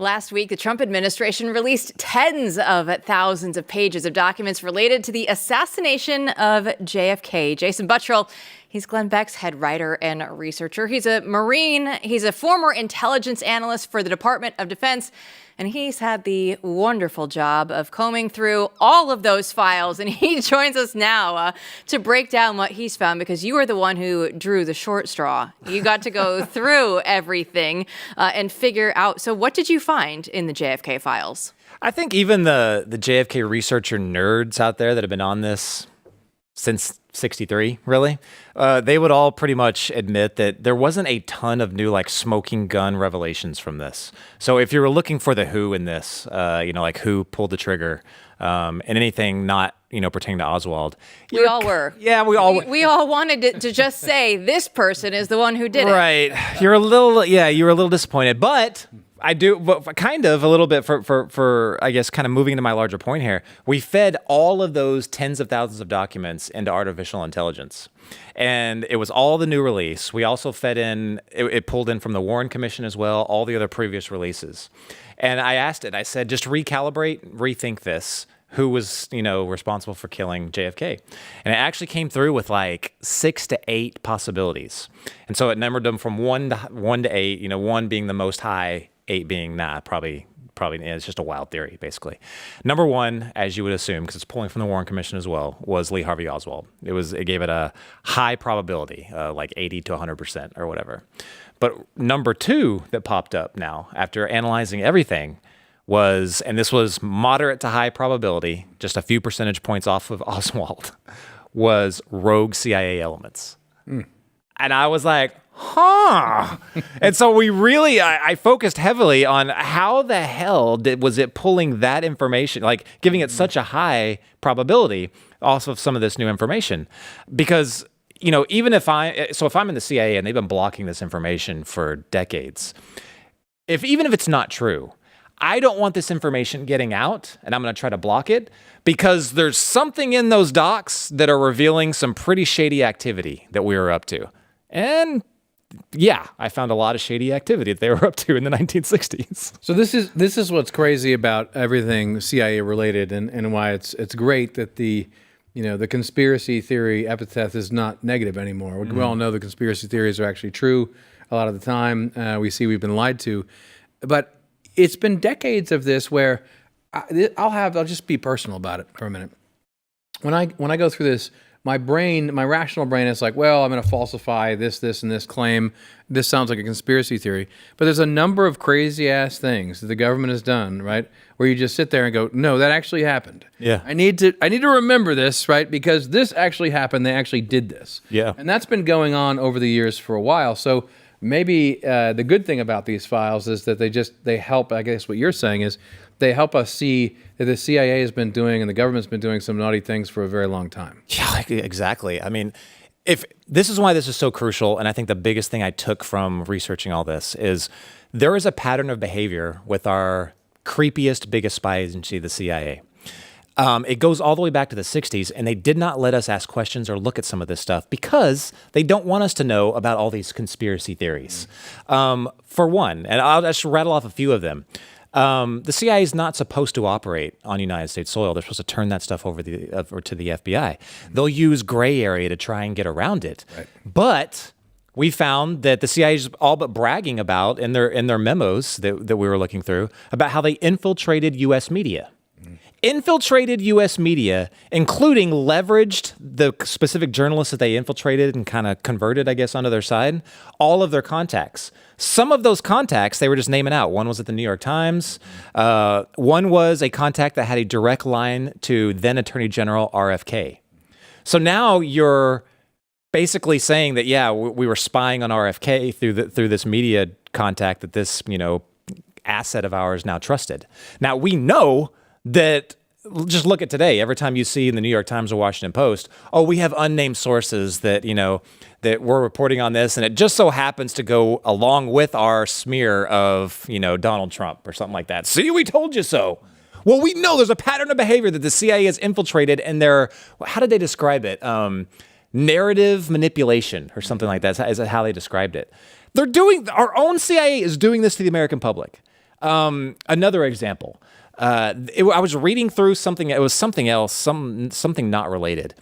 Last week, the Trump administration released tens of thousands of pages of documents related to the assassination of JFK. Jason Buttrill, he's Glenn Beck's head writer and researcher. He's a Marine. He's a former intelligence analyst for the Department of Defense. And he's had the wonderful job of combing through all of those files. And he joins us now to break down what he's found, because you were the one who drew the short straw. You got to go through everything and figure out. So what did you find in the JFK files? I think even the JFK researcher nerds out there that have been on this since 63, really, they would all pretty much admit that there wasn't a ton of new, like, smoking gun revelations from this. So if you were looking for the who in this, like who pulled the trigger, and anything not, pertaining to Oswald. We all were. Yeah, we all were. We all wanted to just say this person is the one who did it. Right. You were a little disappointed, but I do, but kind of a little bit for I guess, kind of moving into my larger point here. We fed all of those tens of thousands of documents into artificial intelligence, and it was all the new release. We also fed in, it pulled in from the Warren Commission as well, all the other previous releases. And I asked it, I said, just recalibrate, rethink this. Who was, responsible for killing JFK? And it actually came through with like 6 to 8 possibilities. And so it numbered them from 1 to 8, 1 being the most high, 8 being probably it's just a wild theory, basically. Number 1, as you would assume, because it's pulling from the Warren Commission as well, was Lee Harvey Oswald. It gave it a high probability, like 80 to 100% or whatever. But number 2 that popped up now after analyzing everything was, and this was moderate to high probability, just a few percentage points off of Oswald, was rogue CIA elements. And I was like, huh. And so I focused heavily on how the hell was it pulling that information, like giving it such a high probability off of some of this new information. Because, even if I'm in the CIA and they've been blocking this information for decades, even if it's not true, I don't want this information getting out, and I'm going to try to block it, because there's something in those docs that are revealing some pretty shady activity that we were up to. And yeah, I found a lot of shady activity that they were up to in the 1960s. So this is what's crazy about everything CIA related, and why it's great that the conspiracy theory epithet is not negative anymore. We all know the conspiracy theories are actually true a lot of the time. We've been lied to, but it's been decades of this where I'll just be personal about it for a minute. When I go through this, my rational brain is like, well, I'm going to falsify this, and this claim. This sounds like a conspiracy theory. But there's a number of crazy ass things that the government has done, right? Where you just sit there and go, no, that actually happened. Yeah. I need to remember this, right? Because this actually happened. They actually did this. Yeah. And that's been going on over the years for a while. So maybe the good thing about these files is that they help, I guess what you're saying is, they help us see that the CIA has been doing and the government's been doing some naughty things for a very long time. Yeah, exactly. I mean, if this is why this is so crucial, and I think the biggest thing I took from researching all this is there is a pattern of behavior with our creepiest, biggest spy agency, the CIA. It goes all the way back to the 60s, and they did not let us ask questions or look at some of this stuff because they don't want us to know about all these conspiracy theories. For one, and I'll just rattle off a few of them. The CIA is not supposed to operate on United States soil. They're supposed to turn that stuff over to the FBI. They'll use gray area to try and get around it. Right. But we found that the CIA is all but bragging about in their memos that we were looking through about how they infiltrated U.S. media. Infiltrated U.S. media, including leveraged the specific journalists that they infiltrated and kind of converted, I guess, onto their side, all of their contacts. Some of those contacts, they were just naming out. One was at the New York Times. One was a contact that had a direct line to then Attorney General RFK. So now you're basically saying that, yeah, we were spying on RFK through this media contact that this, asset of ours now trusted. Now, we know that, just look at today, every time you see in the New York Times or Washington Post, oh, we have unnamed sources that, that we're reporting on this, and it just so happens to go along with our smear of, Donald Trump or something like that. See, we told you so. Well, we know there's a pattern of behavior that the CIA has infiltrated, and how did they describe it? Narrative manipulation or something like that is how they described it. Our own CIA is doing this to the American public. Another example. I was reading through something. It was something else, something not related.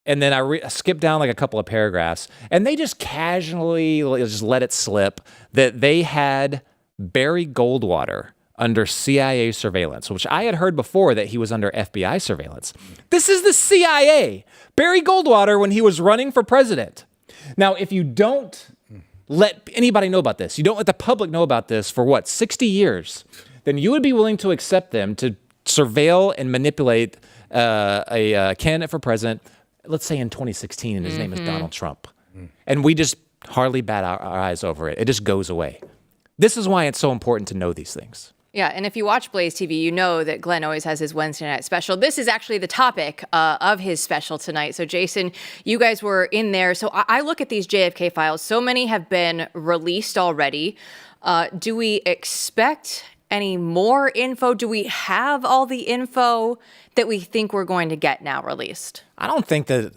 And then I skipped down like a couple of paragraphs, and they just casually just let it slip that they had Barry Goldwater under CIA surveillance, which I had heard before that he was under FBI surveillance. This is the CIA. Barry Goldwater when he was running for president. Now, if you don't let anybody know about this, you don't let the public know about this for 60 years, then you would be willing to accept them to surveil and manipulate a candidate for president, let's say in 2016, and his name is Donald Trump. And we just hardly bat our eyes over it. It just goes away. This is why it's so important to know these things. Yeah, and if you watch Blaze TV, you know that Glenn always has his Wednesday night special. This is actually the topic of his special tonight. So, Jason, you guys were in there. So I look at these JFK files. So many have been released already. Do we expect any more info? Do we have all the info that we think we're going to get now released? I don't think that,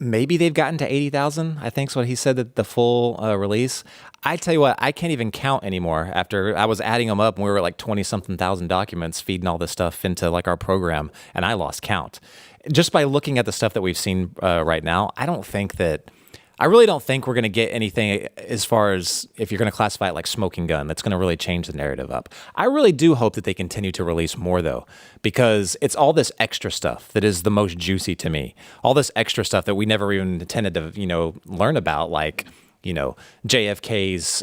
maybe they've gotten to 80,000, I think is what he said, that the full release. I tell you what, I can't even count anymore after I was adding them up and we were like 20-something thousand documents feeding all this stuff into like our program, and I lost count. Just by looking at the stuff that we've seen right now, I really don't think we're going to get anything as far as if you're going to classify it like smoking gun that's going to really change the narrative up. I really do hope that they continue to release more, though, because it's all this extra stuff that is the most juicy to me. All this extra stuff that we never even intended to, learn about, like, JFK's,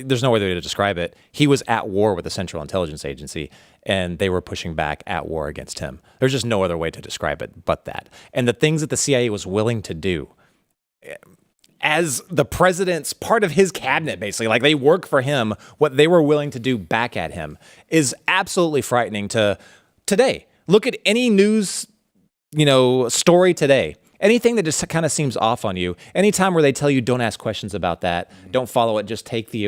there's no way to describe it. He was at war with the Central Intelligence Agency, and they were pushing back at war against him. There's just no other way to describe it but that. And the things that the CIA was willing to do as the president's part of his cabinet, basically, like they work for him, what they were willing to do back at him is absolutely frightening to today. Look at any news, story today. Anything that just kind of seems off on you, anytime where they tell you don't ask questions about that, don't follow it, just take the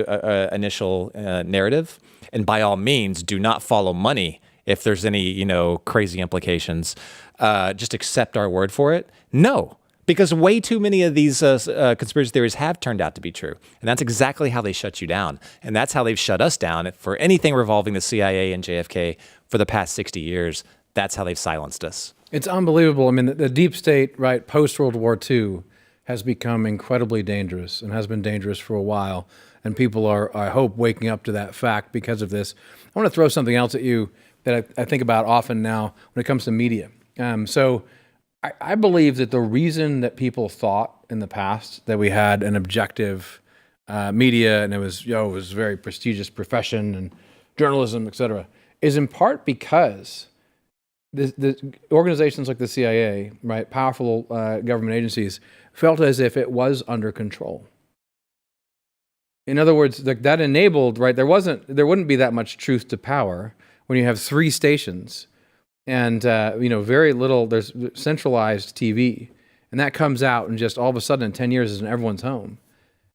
initial narrative, and by all means, do not follow money if there's any, crazy implications. Just accept our word for it. No. Because way too many of these conspiracy theories have turned out to be true. And that's exactly how they shut you down. And that's how they've shut us down for anything revolving the CIA and JFK for the past 60 years. That's how they've silenced us. It's unbelievable. I mean, the deep state, right, post-World War II has become incredibly dangerous and has been dangerous for a while. And people are, I hope, waking up to that fact because of this. I want to throw something else at you that I think about often now when it comes to media. I believe that the reason that people thought in the past that we had an objective media and it was a very prestigious profession and journalism, et cetera, is in part because the organizations like the CIA, right, powerful government agencies, felt as if it was under control. In other words, that enabled, right, there wouldn't be that much truth to power when you have 3 stations and, very little, there's centralized TV. And that comes out and just all of a sudden in 10 years is in everyone's home.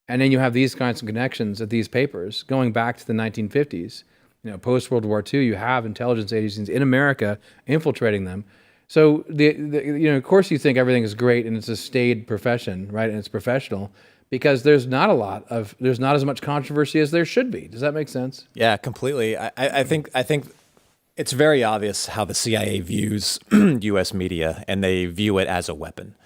And then you have these kinds of connections at these papers going back to the 1950s. Post-World War II, you have intelligence agencies in America infiltrating them. So, of course you think everything is great and it's a staid profession, right, and it's professional, because there's not as much controversy as there should be. Does that make sense? Yeah, completely. I think it's very obvious how the CIA views U.S. media, and they view it as a weapon.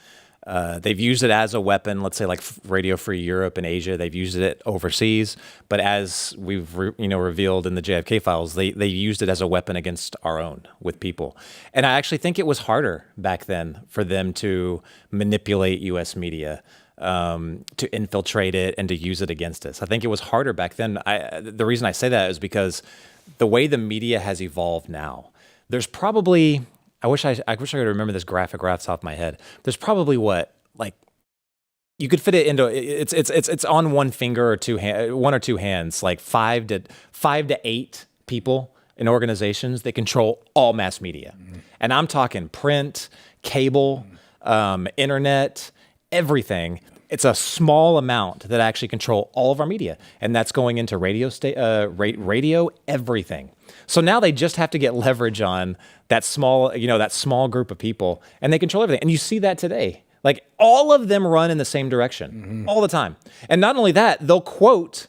They've used it as a weapon, let's say like Radio Free Europe and Asia. They've used it overseas, but as we've revealed in the JFK files, they used it as a weapon against our own with people. And I actually think it was harder back then for them to manipulate U.S. media, to infiltrate it and to use it against us. I think it was harder back then. The reason I say that is because the way the media has evolved now, there's probably, I wish I could remember this graphic right off the top of my head. There's probably you could fit it into it's on one finger or one or two hands, like 5 to 8 people in organizations that control all mass media. Mm-hmm. And I'm talking print, cable, internet, everything. It's a small amount that actually control all of our media, and that's going into radio, everything. So now they just have to get leverage on that small group of people, and they control everything. And you see that today. Like all of them run in the same direction all the time. And not only that, they'll quote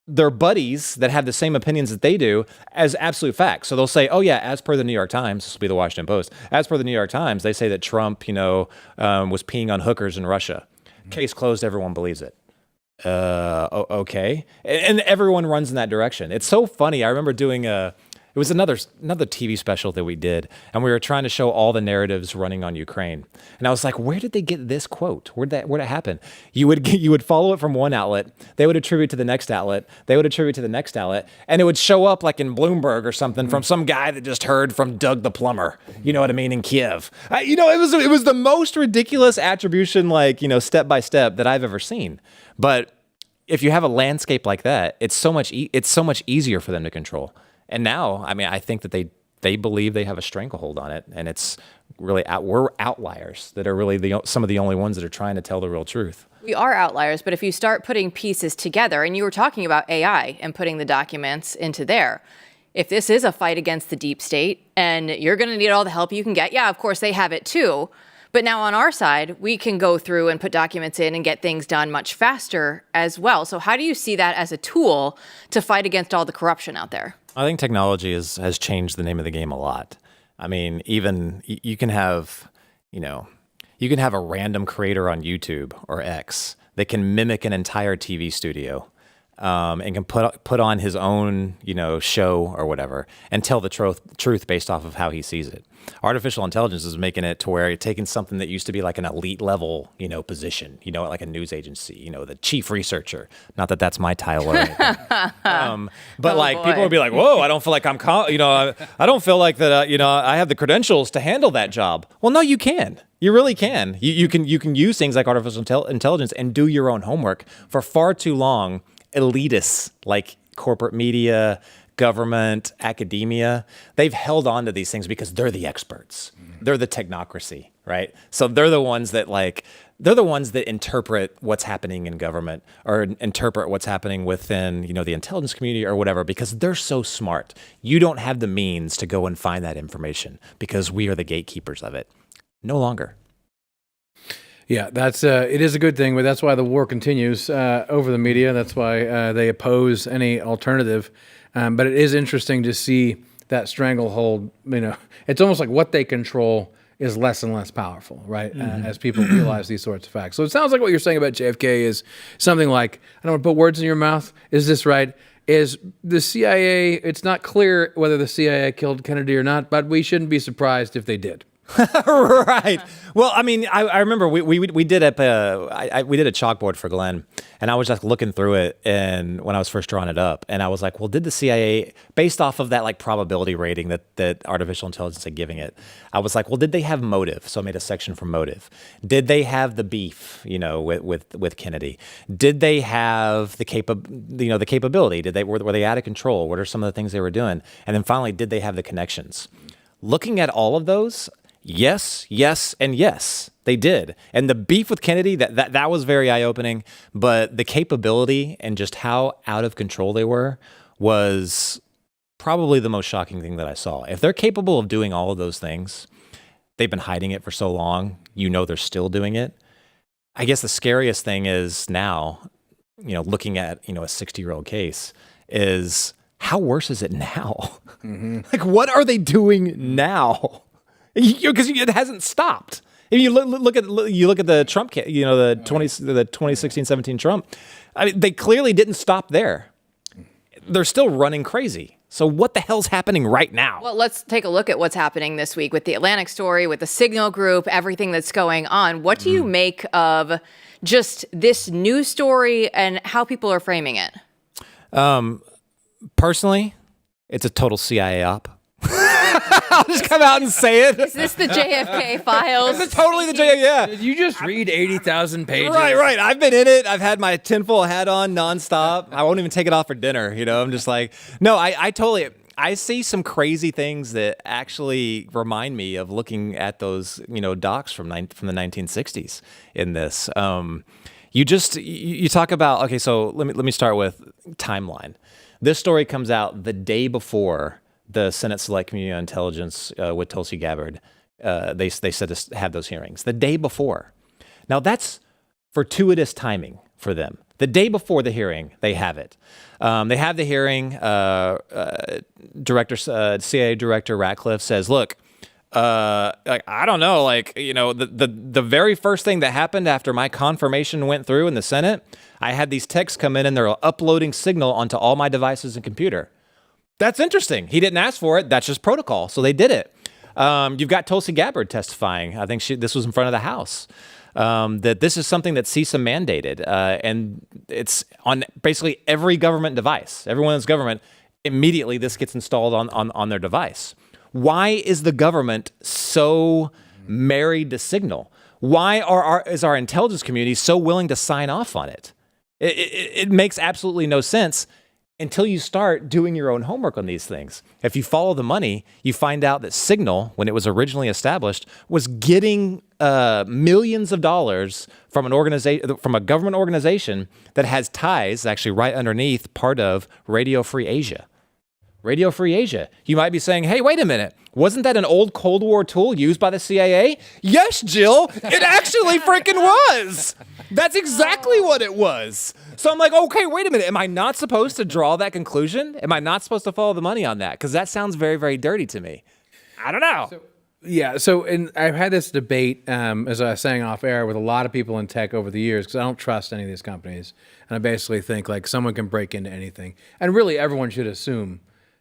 their buddies that have the same opinions that they do as absolute facts. So they'll say, oh yeah, as per the New York Times, this will be the Washington Post, as per the New York Times, they say that Trump, was peeing on hookers in Russia. Case closed, everyone believes it. Okay. And everyone runs in that direction. It's so funny. I remember doing it was another TV special that we did, and we were trying to show all the narratives running on Ukraine. And I was like, where did they get this quote? Where'd it happen? You would follow it from one outlet, they would attribute to the next outlet, they would attribute to the next outlet, and it would show up like in Bloomberg or something from some guy that just heard from Doug the plumber. You know what I mean? In Kiev. It was the most ridiculous attribution, step by step that I've ever seen. But if you have a landscape like that, it's so much easier for them to control. And now, I think that they believe they have a stranglehold on it, and it's really we're outliers that are really some of the only ones that are trying to tell the real truth. We are outliers, but if you start putting pieces together, and you were talking about AI and putting the documents into there, if this is a fight against the deep state and you're going to need all the help you can get, yeah, of course they have it too. But now on our side, we can go through and put documents in and get things done much faster as well. So how do you see that as a tool to fight against all the corruption out there? I think technology has changed the name of the game a lot. Even you can have a random creator on YouTube or X that can mimic an entire TV studio, and can put on his own, show or whatever and tell the truth based off of how he sees it. Artificial intelligence is making it to where you're taking something that used to be like an elite level, position, like a news agency, the chief researcher. Not that that's my title or anything. But people will be like, whoa, I don't feel like I don't feel like that, I have the credentials to handle that job. Well, no, you can. You really can. You can use things like artificial intelligence and do your own homework. For far too long, elitists like corporate media, government, academia, they've held on to these things because they're the experts. They're the technocracy, right? So they're the ones that interpret what's happening in government or interpret what's happening within, the intelligence community or whatever, because they're so smart. You don't have the means to go and find that information because we are the gatekeepers of it. No longer. Yeah, it is a good thing, but that's why the war continues over the media. That's why they oppose any alternative. But it is interesting to see that stranglehold. It's almost like what they control is less and less powerful, right? As people realize these sorts of facts. So it sounds like what you're saying about JFK is something like, I don't want to put words in your mouth. Is this right? Is the CIA, it's not clear whether the CIA killed Kennedy or not, but we shouldn't be surprised if they did. Right. Well, I remember we did a chalkboard for Glenn, and I was just looking through it, and when I was first drawing it up, and I was like, well, did the CIA, based off of that probability rating that artificial intelligence had giving it, I was like, well, did they have motive? So I made a section for motive. Did they have the beef, with Kennedy? Did they have the capability? Were they out of control? What are some of the things they were doing? And then finally, did they have the connections? Looking at all of those, yes, and yes, they did. And the beef with Kennedy, that was very eye-opening, but the capability and just how out of control they were was probably the most shocking thing that I saw. If they're capable of doing all of those things, they've been hiding it for so long, they're still doing it. I guess the scariest thing is now, looking at, a 60-year-old case, is how worse is it now? Mm-hmm. What are they doing now? Because it hasn't stopped. If you look at the Trump, the 2016-17 Trump, they clearly didn't stop there. They're still running crazy. So what the hell's happening right now? Well, let's take a look at what's happening this week with the Atlantic story, with the Signal Group, everything that's going on. What do you make of just this news story and how people are framing it? Personally, it's a total CIA op. I'll just come out and say it. Is this the JFK files? It's totally the JFK, yeah. Did you just read 80,000 pages? Right. I've been in it. I've had my tinfoil hat on nonstop. I won't even take it off for dinner. I'm just like, no, I see some crazy things that actually remind me of looking at those, docs from the 1960s in this. You talk about, okay, so let me start with timeline. This story comes out the day before the Senate Select Committee on Intelligence with Tulsi Gabbard. They said to have those hearings the day before. Now that's fortuitous timing for them. The day before the hearing, they have it. They have the hearing. CIA Director Ratcliffe says, look, I don't know, the very first thing that happened after my confirmation went through in the Senate, I had these texts come in and they're uploading Signal onto all my devices and computer. That's interesting. He didn't ask for it. That's just protocol. So they did it. You've got Tulsi Gabbard testifying. I think this was in front of the House. That this is something that CISA mandated. And it's on basically every government device. Everyone that's government, immediately this gets installed on their device. Why is the government so married to Signal? Why is our intelligence community so willing to sign off on it? It makes absolutely no sense until you start doing your own homework on these things. If you follow the money, you find out that Signal, when it was originally established, was getting millions of dollars from a government organization that has ties, actually right underneath, part of Radio Free Asia. Radio Free Asia. You might be saying, hey, wait a minute. Wasn't that an old Cold War tool used by the CIA? Yes, Jill, it actually freaking was. That's exactly what it was. So I'm like, okay, wait a minute. Am I not supposed to draw that conclusion? Am I not supposed to follow the money on that? Because that sounds very, very dirty to me. I don't know. And I've had this debate, as I was saying off air, with a lot of people in tech over the years, because I don't trust any of these companies. And I basically think like someone can break into anything. And really everyone should assume,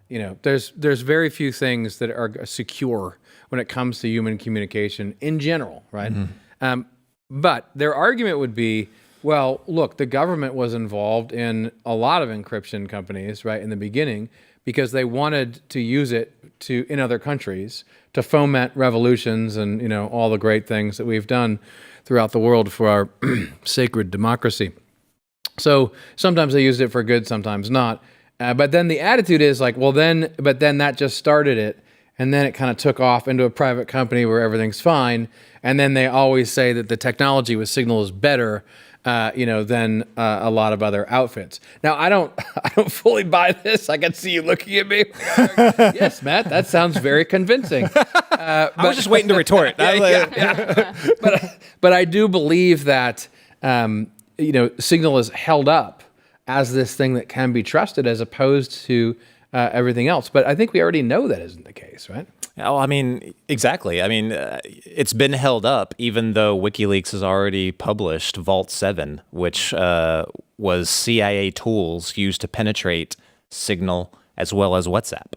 there's very few things that are secure when it comes to human communication in general, right? Mm-hmm. But their argument would be, well, look, the government was involved in a lot of encryption companies, right, in the beginning, because they wanted to use it in other countries to foment revolutions and, all the great things that we've done throughout the world for our sacred democracy. So sometimes they used it for good, sometimes not. But then the attitude is like, but then that just started it. And then it kind of took off into a private company where everything's fine. And then they always say that the technology with Signal is better, than a lot of other outfits. Now, I don't fully buy this. I can see you looking at me. Yes, Matt, that sounds very convincing. I was just waiting to retort. Yeah. But I do believe that, Signal is held up as this thing that can be trusted as opposed to everything else. But I think we already know that isn't the case, right? Oh, I mean, exactly. I mean, it's been held up, even though WikiLeaks has already published Vault 7, which was CIA tools used to penetrate Signal as well as WhatsApp.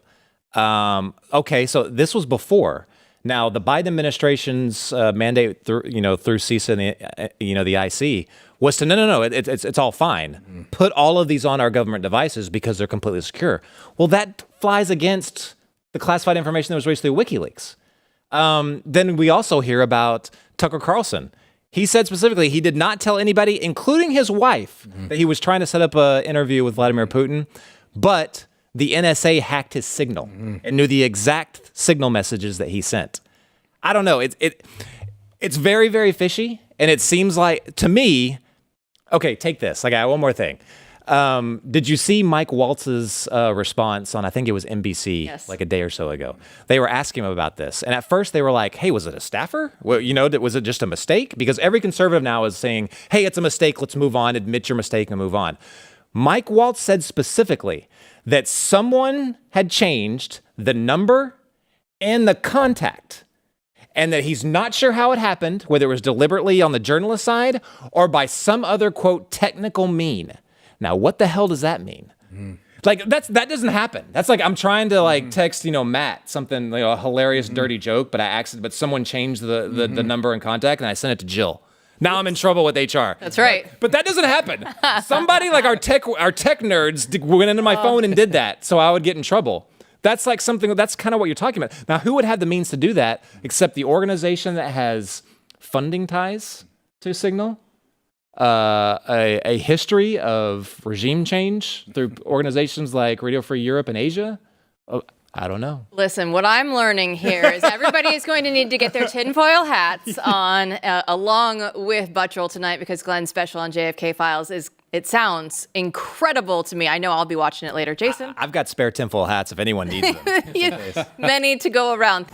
Okay, so this was before. Now, the Biden administration's mandate through CISA and the IC was to no, it's all fine. Put all of these on our government devices because they're completely secure. Well, that flies against the classified information that was released through WikiLeaks. Then we also hear about Tucker Carlson. He said specifically he did not tell anybody, including his wife, that he was trying to set up an interview with Vladimir Putin, but the NSA hacked his Signal and knew the exact Signal messages that he sent. I don't know. It's very, very fishy, and it seems like, to me, okay, take this. I got one more thing. Did you see Mike Waltz's response on, I think it was NBC, like a day or so ago? They were asking him about this. And at first they were like, hey, was it a staffer? Well, was it just a mistake? Because every conservative now is saying, hey, it's a mistake. Let's move on. Admit your mistake and move on. Mike Waltz said specifically that someone had changed the number and the contact, and that he's not sure how it happened, whether it was deliberately on the journalist side or by some other, quote, technical mean. Now, what the hell does that mean? Like, that doesn't happen. That's like I'm trying to text, Matt something, a hilarious, dirty joke, but someone changed the number and contact, and I sent it to Jill. Now I'm in trouble with HR. That's right. But that doesn't happen. Somebody like our tech nerds went into my phone and did that, so I would get in trouble. That's like something, that's kind of what you're talking about. Now, who would have the means to do that except the organization that has funding ties to Signal? A history of regime change through organizations like Radio Free Europe and Asia? I don't know. Listen, what I'm learning here is everybody is going to need to get their tinfoil hats on along with Buttrill tonight, because Glenn's special on JFK Files it sounds incredible to me. I know I'll be watching it later. Jason? I've got spare tinfoil hats if anyone needs them. Many to go around.